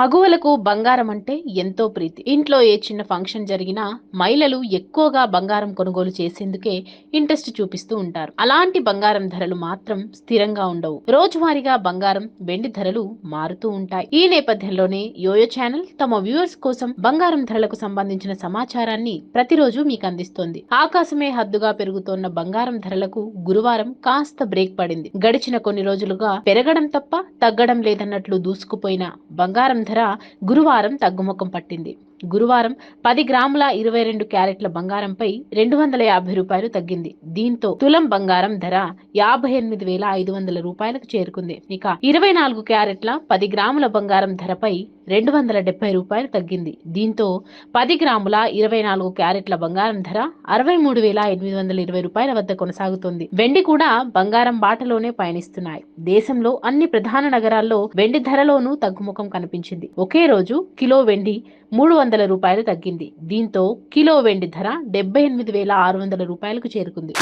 మగువలకు బంగారం అంటే ఎంతో ప్రీతి. ఇంట్లో ఏ చిన్న ఫంక్షన్ జరిగినా మహిళలు ఎక్కువగా బంగారం కొనుగోలు చేసేందుకే ఇంట్రెస్ట్ చూపిస్తూ ఉంటారు. అలాంటి బంగారం ధరలు మాత్రం స్థిరంగా ఉండవు. రోజువారీగా బంగారం, వెండి ధరలు మారుతూ ఉంటాయి. ఈ నేపథ్యంలోనే యోయో ఛానల్ తమ వ్యూవర్స్ కోసం బంగారం ధరలకు సంబంధించిన సమాచారాన్ని ప్రతిరోజు మీకు అందిస్తోంది. ఆకాశమే హద్దుగా పెరుగుతోన్న బంగారం ధరలకు గురువారం కాస్త బ్రేక్ పడింది. గడిచిన కొన్ని రోజులుగా పెరగడం తప్ప తగ్గడం లేదన్నట్లు దూసుకుపోయిన బంగారం ధర గురువారం తగ్గుముఖం పట్టింది. గురువారం 10 గ్రాముల 22 క్యారెట్ల బంగారంపై రూ. 250 తగ్గింది. దీంతో తులం బంగారం ధర 58,500 రూపాయలకు చేరుకుంది. ఇక 24 క్యారెట్ల 10 గ్రాముల బంగారం ధరపై రూ. 270 తగ్గింది. దీంతో 10 గ్రాముల 24 క్యారెట్ల బంగారం ధర 63,820 రూపాయల వద్ద కొనసాగుతోంది. వెండి కూడా బంగారం బాటలోనే పయనిస్తున్నాయి. దేశంలో అన్ని ప్రధాన నగరాల్లో వెండి ధరలోనూ తగ్గుముఖం కనిపించింది. ఒకే రోజు కిలో వెండి 300 రూపాయలు తగ్గింది. దీంతో కిలో వెండి ధర 78,600 రూపాయలకు చేరుకుంది.